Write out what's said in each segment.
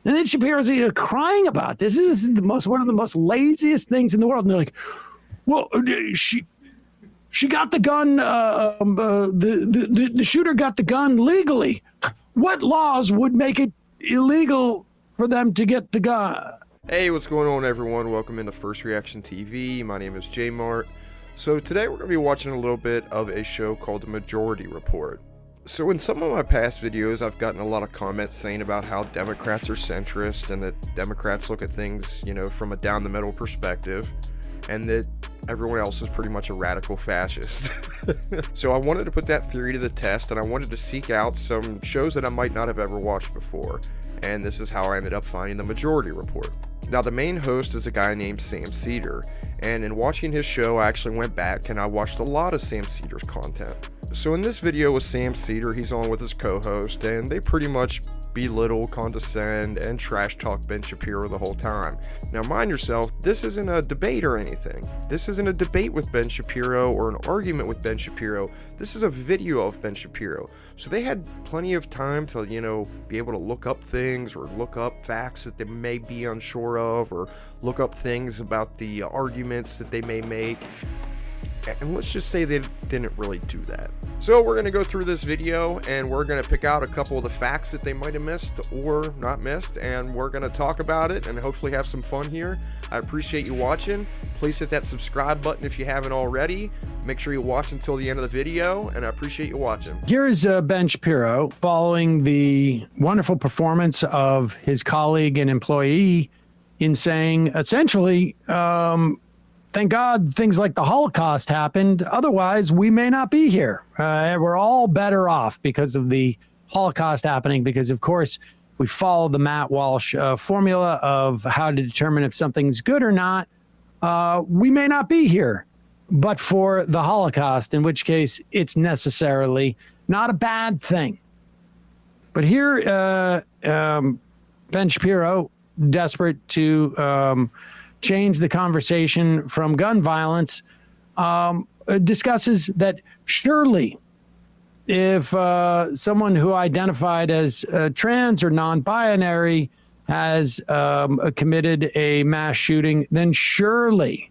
And then Shapiro's crying about this. This is one of the most laziest things in the world. And they're like, well, she got the gun. The shooter got the gun legally. What laws would make it illegal for them to get the gun? Hey, what's going on, everyone? Welcome into FirstReaction TV. My name is J Mart. So today we're going to be watching a little bit of a show called The Majority Report. So in some of my past videos, I've gotten a lot of comments saying about how Democrats are centrist and that Democrats look at things, from a down the middle perspective, and that everyone else is pretty much a radical fascist. So I wanted to put that theory to the test, and I wanted to seek out some shows that I might not have ever watched before. And this is how I ended up finding The Majority Report. Now, the main host is a guy named Sam Seder, and in watching his show, I actually went back and I watched a lot of Sam Seder's content. So in this video with Sam Seder, he's on with his co-host, and they pretty much belittle, condescend, and trash talk Ben Shapiro the whole time. Now mind yourself, this isn't a debate or anything. This isn't a debate with Ben Shapiro or an argument with Ben Shapiro. This is a video of Ben Shapiro. So they had plenty of time to, be able to look up things or look up facts that they may be unsure of, or look up things about the arguments that they may make. And let's just say they didn't really do that. So we're going to go through this video and we're going to pick out a couple of the facts that they might have missed or not missed, and we're going to talk about it and hopefully have some fun here. I appreciate you watching. Please hit that subscribe button if you haven't already. Make sure you watch until the end of the video, and I appreciate you watching. Here is Ben Shapiro following the wonderful performance of his colleague and employee in saying, essentially, thank God things like the Holocaust happened. Otherwise, we may not be here. We're all better off because of the Holocaust happening, because, of course, we follow the Matt Walsh formula of how to determine if something's good or not. We may not be here, but for the Holocaust, in which case it's necessarily not a bad thing. But here, Ben Shapiro, desperate to change the conversation from gun violence, discusses that surely if someone who identified as trans or non-binary has committed a mass shooting, then surely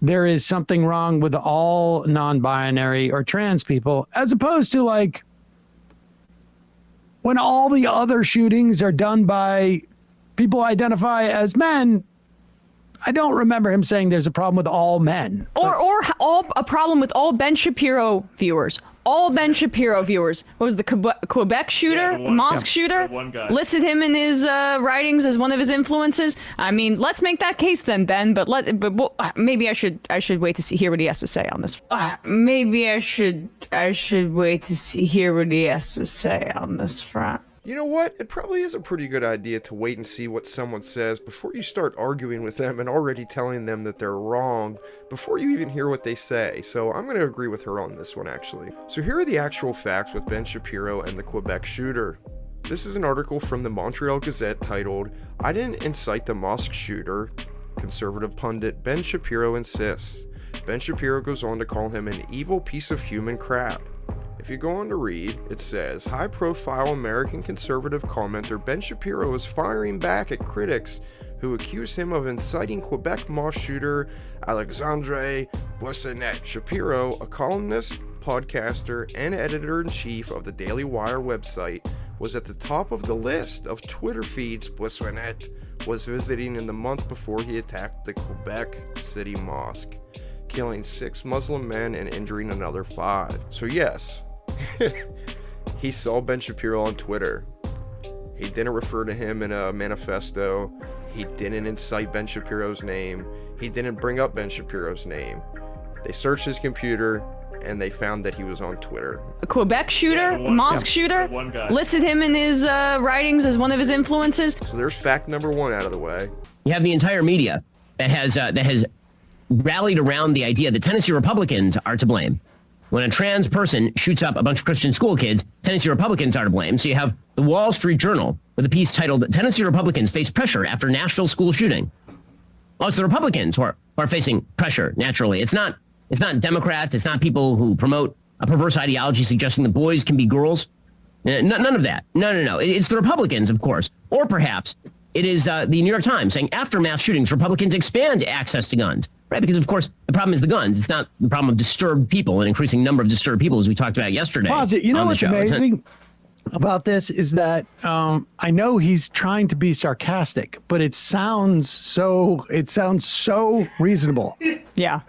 there is something wrong with all non-binary or trans people, as opposed to like when all the other shootings are done by people who identify as men. I don't remember him saying there's a problem with all men. Or a problem with all Ben Shapiro viewers. All Ben Shapiro viewers. What was the Quebec shooter, mosque shooter? One guy. Listed him in his writings as one of his influences. I mean, let's make that case then, Ben. But maybe I should wait to hear what he has to say on this. Maybe I should wait to hear what he has to say on this front. You know what? It probably is a pretty good idea to wait and see what someone says before you start arguing with them and already telling them that they're wrong before you even hear what they say. So I'm going to agree with her on this one, actually. So here are the actual facts with Ben Shapiro and the Quebec shooter. This is an article from the Montreal Gazette titled, "I didn't incite the mosque shooter, conservative pundit Ben Shapiro insists." Ben Shapiro goes on to call him an evil piece of human crap. If you go on to read, it says, high-profile American conservative commenter Ben Shapiro is firing back at critics who accuse him of inciting Quebec mosque shooter Alexandre Boissonnet. Shapiro, a columnist, podcaster, and editor-in-chief of the Daily Wire website, was at the top of the list of Twitter feeds Boissonnet was visiting in the month before he attacked the Quebec City Mosque, killing 6 Muslim men and injuring another 5. So yes, he saw Ben Shapiro on Twitter. He didn't refer to him in a manifesto. He didn't incite Ben Shapiro's name. He didn't bring up Ben Shapiro's name. They searched his computer and they found that he was on Twitter. A Quebec shooter, mosque shooter, listed him in his writings as one of his influences. So there's fact number 1 out of the way. You have the entire media that has rallied around the idea that Tennessee Republicans are to blame. When a trans person shoots up a bunch of Christian school kids, Tennessee Republicans are to blame. So you have the Wall Street Journal with a piece titled, "Tennessee Republicans Face Pressure After Nashville School Shooting." Well, it's the Republicans who are facing pressure, naturally. It's not Democrats. It's not people who promote a perverse ideology suggesting that boys can be girls. None of that. No. It's the Republicans, of course. Or perhaps it is the New York Times saying after mass shootings, Republicans expand access to guns. Right? Because, of course, the problem is the guns. It's not the problem of disturbed people, an increasing number of disturbed people, as we talked about yesterday. You know what's amazing about this is that I know he's trying to be sarcastic, but it sounds so reasonable. Yeah.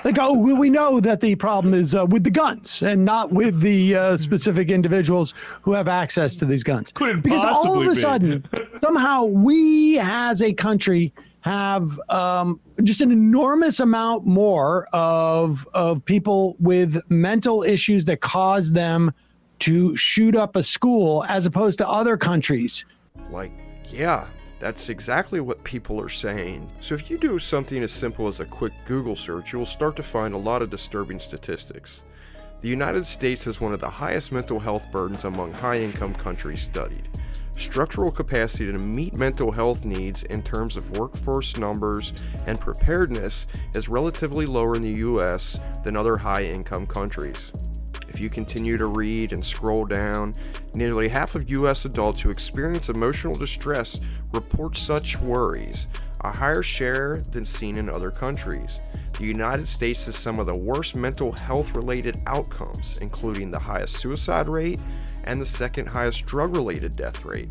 Like, oh, we know that the problem is with the guns and not with the specific individuals who have access to these guns. Because all of a sudden, somehow we as a country have just an enormous amount more of people with mental issues that cause them to shoot up a school as opposed to other countries. Like, yeah, that's exactly what people are saying. So if you do something as simple as a quick Google search, you will start to find a lot of disturbing statistics. The United States has one of the highest mental health burdens among high-income countries studied. Structural capacity to meet mental health needs in terms of workforce numbers and preparedness is relatively lower in the US than other high-income countries. If you continue to read and scroll down, nearly half of US adults who experience emotional distress report such worries, a higher share than seen in other countries. The United States has some of the worst mental health-related outcomes, including the highest suicide rate and the second highest drug-related death rate.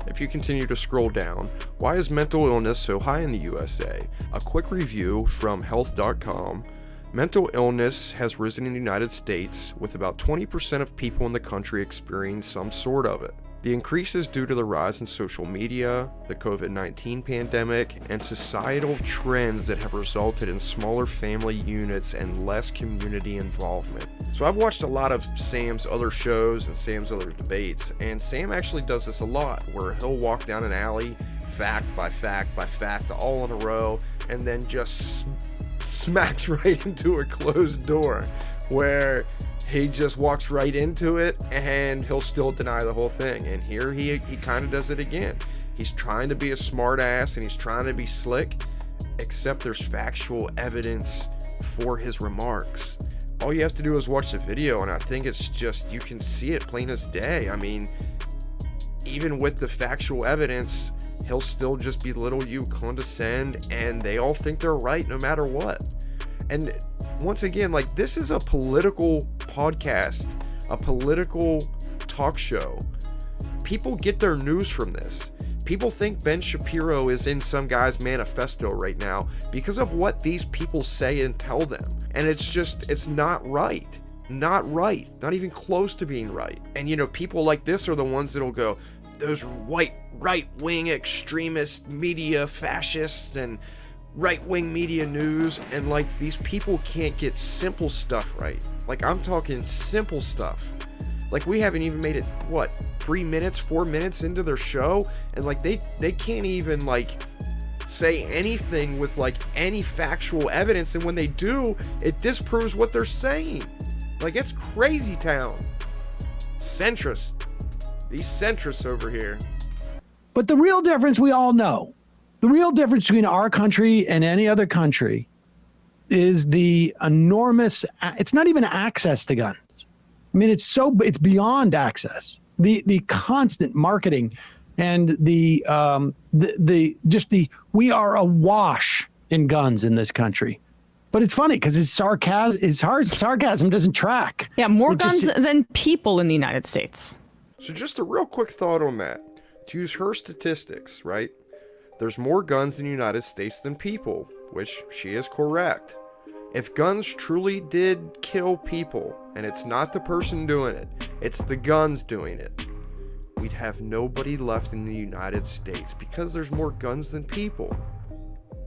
If you continue to scroll down, why is mental illness so high in the USA? A quick review from health.com. Mental illness has risen in the United States, with about 20% of people in the country experiencing some sort of it. The increase is due to the rise in social media, the COVID-19 pandemic, and societal trends that have resulted in smaller family units and less community involvement. So I've watched a lot of Sam's other shows and Sam's other debates, and Sam actually does this a lot, where he'll walk down an alley, fact by fact by fact, all in a row, and then just smacks right into a closed door, where he just walks right into it and he'll still deny the whole thing. And here he kind of does it again. He's trying to be a smart ass and he's trying to be slick, except there's factual evidence for his remarks. All you have to do is watch the video, and I think it's just, you can see it plain as day. I mean, even with the factual evidence, he'll still just belittle you, condescend, and they all think they're right no matter what. And once again, like, this is a political podcast, a political talk show. People get their news from this. People think Ben Shapiro is in some guy's manifesto right now because of what these people say and tell them. And it's not right. Not right. Not even close to being right. And, you know, people like this are the ones that'll go, those right-wing extremist media, fascists, and right-wing media news, and like, these people can't get simple stuff right. Like, I'm talking simple stuff. Like, we haven't even made it, 4 minutes into their show, and like, they can't even like say anything with like any factual evidence, and when they do, it disproves what they're saying. Like, it's crazy town. Centrist. These centrists over here. But the real difference, we all know, the real difference between our country and any other country is the enormous, it's not even access to guns. I mean, it's beyond access. The constant marketing and we are awash in guns in this country. But it's funny because his sarcasm doesn't track. Yeah, more guns than people in the United States. So just a real quick thought on that. To use her statistics, right? There's more guns in the United States than people, which she is correct. If guns truly did kill people, and it's not the person doing it, it's the guns doing it, we'd have nobody left in the United States because there's more guns than people.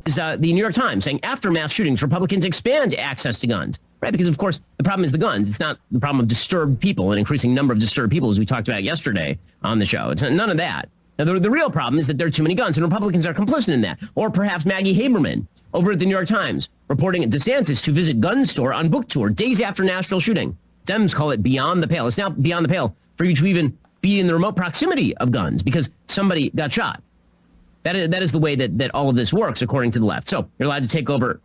Is the New York Times saying after mass shootings, Republicans expand access to guns. Right? Because, of course, the problem is the guns. It's not the problem of disturbed people, an increasing number of disturbed people, as we talked about yesterday on the show. It's none of that. Now, the real problem is that there are too many guns, and Republicans are complicit in that. Or perhaps Maggie Haberman over at the New York Times reporting at DeSantis to visit gun store on book tour days after Nashville shooting. Dems call it beyond the pale. It's now beyond the pale for you to even be in the remote proximity of guns because somebody got shot. That is the way that all of this works, according to the left. So you're allowed to take over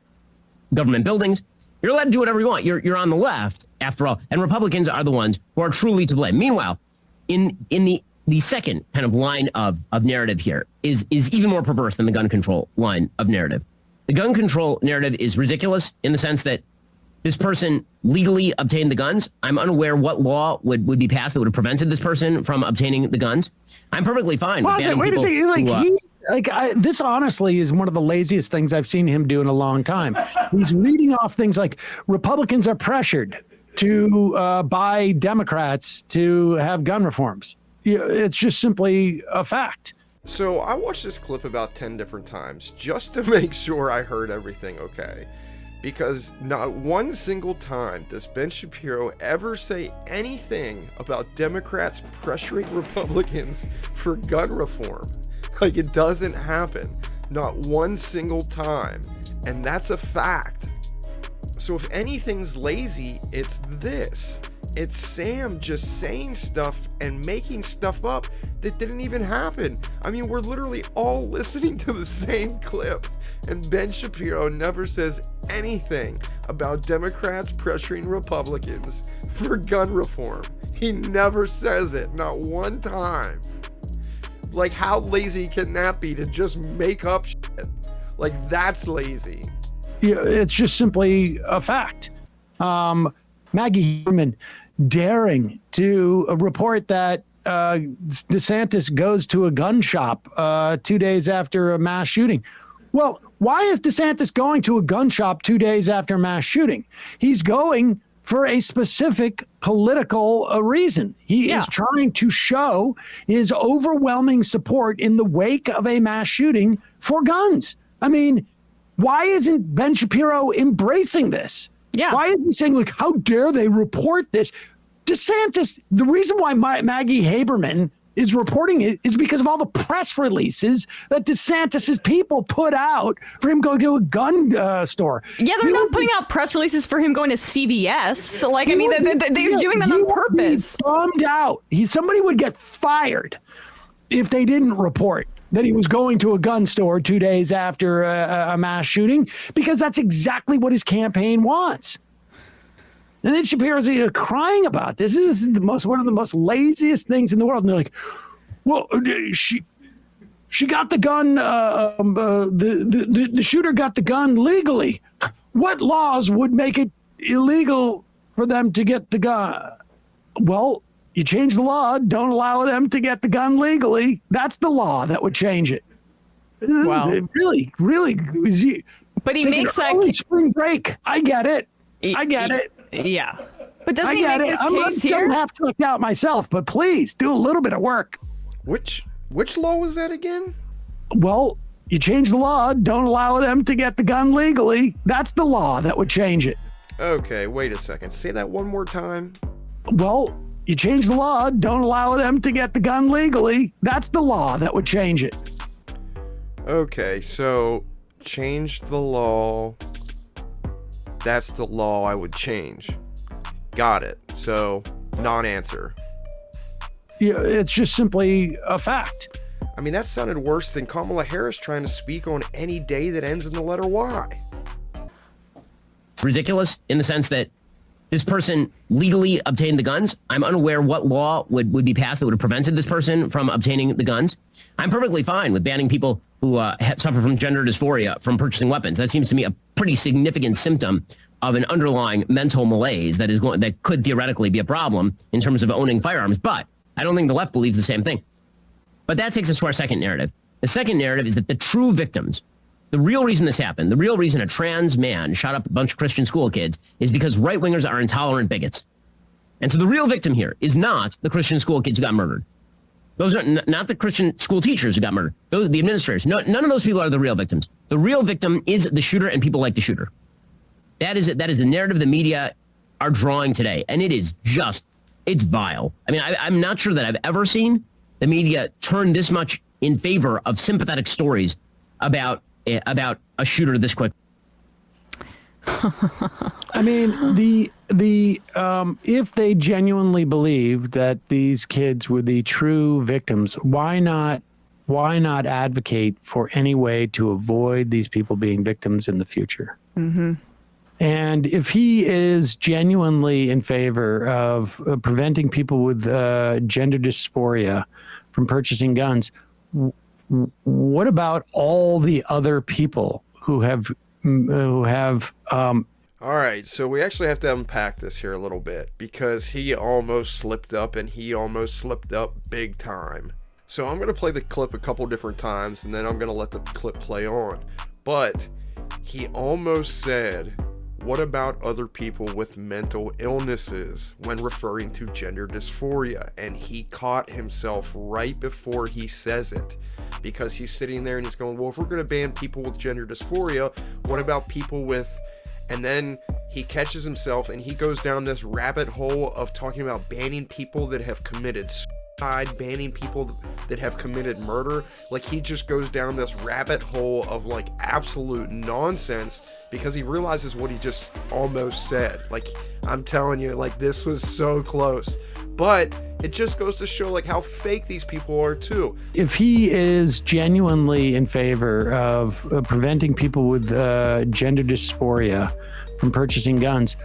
government buildings. You're allowed to do whatever you want. You're on the left, after all. And Republicans are the ones who are truly to blame. Meanwhile, the second kind of line of narrative here is even more perverse than the gun control line of narrative. The gun control narrative is ridiculous in the sense that this person legally obtained the guns. I'm unaware what law would be passed that would have prevented this person from obtaining the guns. I'm perfectly fine. Wait a second. This honestly is one of the laziest things I've seen him do in a long time. He's reading off things like Republicans are pressured to by Democrats to have gun reforms. It's just simply a fact. So I watched this clip about 10 different times just to make sure I heard everything okay. Because not one single time does Ben Shapiro ever say anything about Democrats pressuring Republicans for gun reform. Like, it doesn't happen. Not one single time. And that's a fact. So if anything's lazy, it's this. It's Sam just saying stuff and making stuff up that didn't even happen. I mean, we're literally all listening to the same clip, and Ben Shapiro never says anything about Democrats pressuring Republicans for gun reform. He never says it, not one time. Like, how lazy can that be to just make up shit? Like, that's lazy. Yeah, it's just simply a fact. Maggie Haberman daring to report that DeSantis goes to a gun shop 2 days after a mass shooting. Well, why is DeSantis going to a gun shop 2 days after a mass shooting? He's going for a specific political reason. He is trying to show his overwhelming support in the wake of a mass shooting for guns. I mean, why isn't Ben Shapiro embracing this? Yeah. Why is he saying, like, how dare they report this? DeSantis, the reason why Maggie Haberman is reporting it is because of all the press releases that DeSantis's people put out for him going to a gun store. Yeah, they're not putting out press releases for him going to CVS. So, like, I mean, they're doing that on purpose. Bummed out. Somebody would get fired if they didn't report that he was going to a gun store 2 days after a mass shooting, because that's exactly what his campaign wants. And then Shapiro's crying about this. This is one of the most laziest things in the world. And they're like, well, she got the gun. The shooter got the gun legally. What laws would make it illegal for them to get the gun? Well, you change the law. Don't allow them to get the gun legally. That's the law that would change it. Wow. Really. But he makes that spring break. I get it. Yeah. But doesn't he make this case here? I'm half tricked out myself, but please do a little bit of work. Which law was that again? Well, you change the law. Don't allow them to get the gun legally. That's the law that would change it. Okay, wait a second. Say that one more time. Well, you change the law. Don't allow them to get the gun legally. That's the law that would change it. Okay, so change the law. That's the law I would change. Got it. So, non-answer. Yeah, it's just simply a fact. I mean, that sounded worse than Kamala Harris trying to speak on any day that ends in the letter Y. Ridiculous in the sense that this person legally obtained the guns. I'm unaware what law would be passed that would have prevented this person from obtaining the guns. I'm perfectly fine with banning people who suffer from gender dysphoria from purchasing weapons. That seems to me a pretty significant symptom of an underlying mental malaise that could theoretically be a problem in terms of owning firearms. But I don't think the left believes the same thing. But that takes us to our second narrative. The second narrative is that the true victims, the real reason this happened, the real reason a trans man shot up a bunch of Christian school kids is because right-wingers are intolerant bigots. And so the real victim here is not the Christian school kids who got murdered. Those are not the Christian school teachers who got murdered. Those the administrators. No, none of those people are the real victims. The real victim is the shooter and people like the shooter. That is the narrative the media are drawing today. And it's vile. I mean, I'm not sure that I've ever seen the media turn this much in favor of sympathetic stories about a shooter this quick. I mean, the if they genuinely believed that these kids were the true victims, why not advocate for any way to avoid these people being victims in the future? Mm-hmm. And if he is genuinely in favor of preventing people with gender dysphoria from purchasing guns, what about all the other people who have All right, so we actually have to unpack this here a little bit because he almost slipped up, and he almost slipped up big time. So I'm going to play the clip a couple different times, and then I'm going to let the clip play on. But he almost said, what about other people with mental illnesses when referring to gender dysphoria? And he caught himself right before he says it, because he's sitting there and he's going, well, if we're going to ban people with gender dysphoria, what about people with... And then he catches himself and he goes down this rabbit hole of talking about banning people that have committed suicide, banning people that have committed murder. Like, he just goes down this rabbit hole of like absolute nonsense because he realizes what he just almost said. Like, I'm telling you, like, this was so close. But it just goes to show like how fake these people are too. If he is genuinely in favor of preventing people with gender dysphoria from purchasing guns,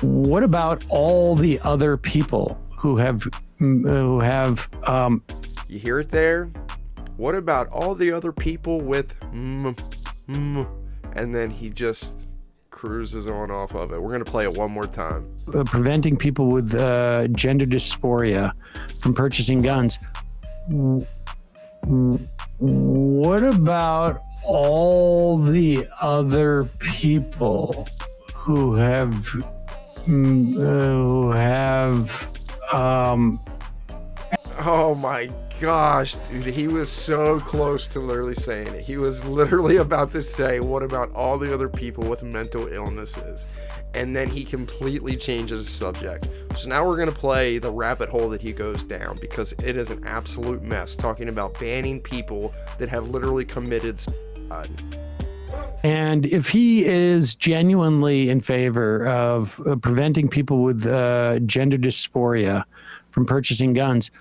what about all the other people who have You hear it there? What about all the other people with and then he just cruises on off of it. We're going to play it one more time. Preventing people with gender dysphoria from purchasing guns. What about all the other people who have Oh my gosh, dude, he was so close to literally saying it. He was literally about to say, what about all the other people with mental illnesses? And then he completely changes the subject. So now we're going to play the rabbit hole that he goes down, because it is an absolute mess, talking about banning people that have literally committed suicide. And if he is genuinely in favor of preventing people with gender dysphoria from purchasing guns,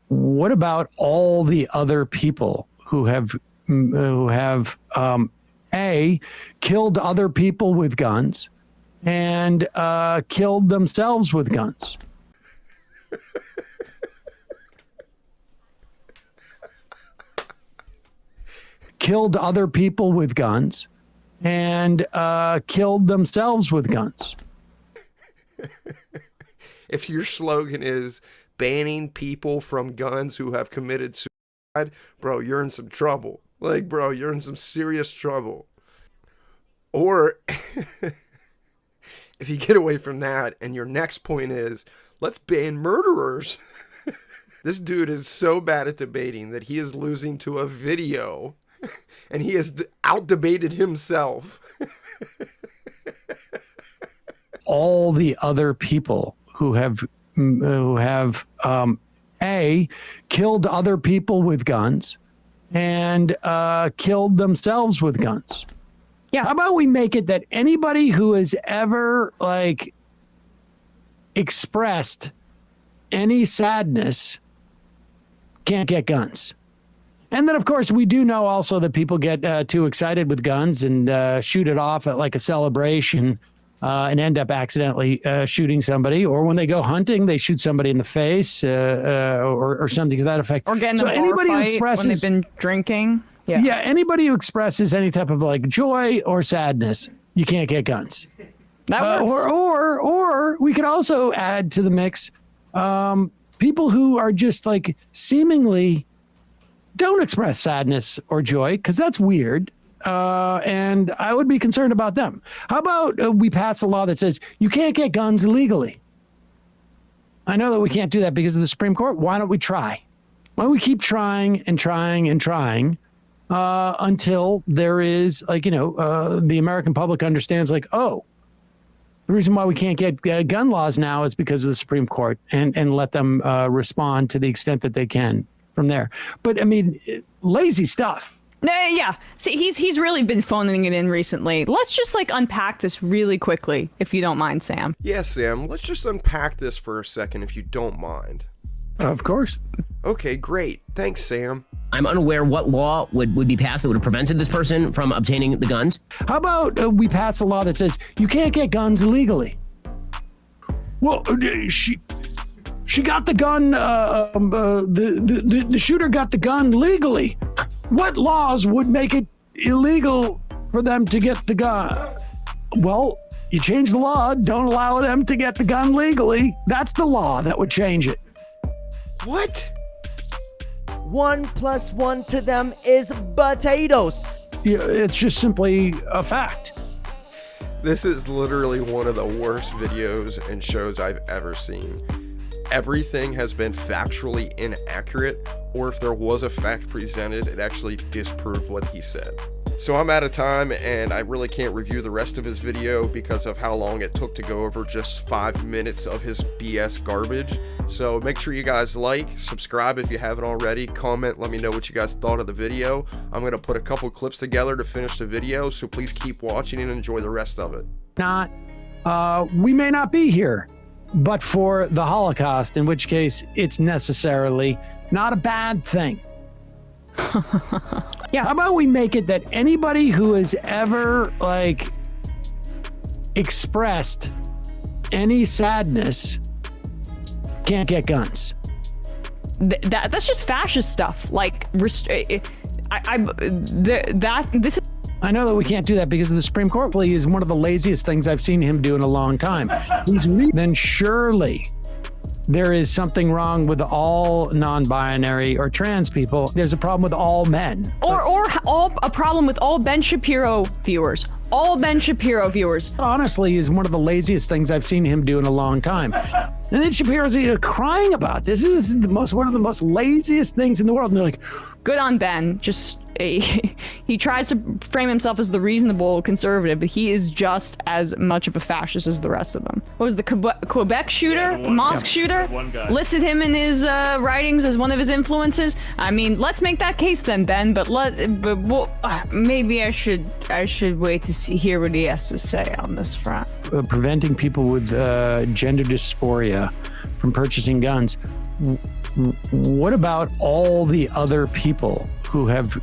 what about all the other people who have killed other people with guns and killed themselves with guns? Killed other people with guns and killed themselves with guns. If your slogan is banning people from guns who have committed suicide, bro, you're in some trouble. Like, bro, you're in some serious trouble. Or if you get away from that and your next point is, let's ban murderers. This dude is so bad at debating that he is losing to a video and he has out-debated himself. All the other people who have killed other people with guns and killed themselves with guns. Yeah. How about we make it that anybody who has ever like expressed any sadness can't get guns? And then, of course, we do know also that people get too excited with guns and shoot it off at like a celebration and end up accidentally shooting somebody. Or when they go hunting, they shoot somebody in the face or something to that effect. Or get in so a bar anybody who fight expresses, when they've been drinking. yeah, anybody who expresses any type of like joy or sadness, you can't get guns. That works. Or we could also add to the mix people who are just like seemingly don't express sadness or joy, because that's weird. And I would be concerned about them. How about we pass a law that says you can't get guns illegally? I know that we can't do that because of the Supreme Court. Why don't we try? Why don't we keep trying and trying and trying until there is like, the American public understands like, oh, the reason why we can't get gun laws now is because of the Supreme Court, and let them respond to the extent that they can from there. But I mean, lazy stuff. Yeah. See, he's really been phoning it in recently. Let's just like unpack this really quickly, if you don't mind, Sam. Yeah, Sam, let's just unpack this for a second if you don't mind. Of course. Okay, great. Thanks, Sam. I'm unaware what law would be passed that would have prevented this person from obtaining the guns. How about we pass a law that says you can't get guns illegally? Well, she got the gun. The shooter got the gun legally. What laws would make it illegal for them to get the gun? Well, you change the law. Don't allow them to get the gun legally. That's the law that would change it. What? 1 + 1 to them is potatoes. Yeah, it's just simply a fact. This is literally one of the worst videos and shows I've ever seen. Everything has been factually inaccurate, or if there was a fact presented, it actually disproved what he said. So I'm out of time, and I really can't review the rest of his video because of how long it took to go over just 5 minutes of his BS garbage. So make sure you guys like, subscribe if you haven't already, comment, let me know what you guys thought of the video. I'm going to put a couple clips together to finish the video, so please keep watching and enjoy the rest of it. We may not be here, but for the Holocaust, in which case it's necessarily not a bad thing. Yeah. How about we make it that anybody who has ever expressed any sadness can't get guns? That's just fascist stuff. This is. I know that we can't do that because the Supreme Court plea is one of the laziest things I've seen him do in a long time. Then surely there is something wrong with all non-binary or trans people. There's a problem with all men. Or a problem with all Ben Shapiro viewers. All Ben Shapiro viewers. Honestly, is one of the laziest things I've seen him do in a long time. And then Shapiro's crying about this. This is one of the most laziest things in the world. And they're like, Good on Ben. Just he tries to frame himself as the reasonable conservative, but he is just as much of a fascist as the rest of them. What was the Quebec shooter, mosque shooter? Listed him in his writings as one of his influences. I mean, let's make that case then, Ben. But maybe I should wait to hear what he has to say on this front. Preventing people with gender dysphoria from purchasing guns. What about all the other people who have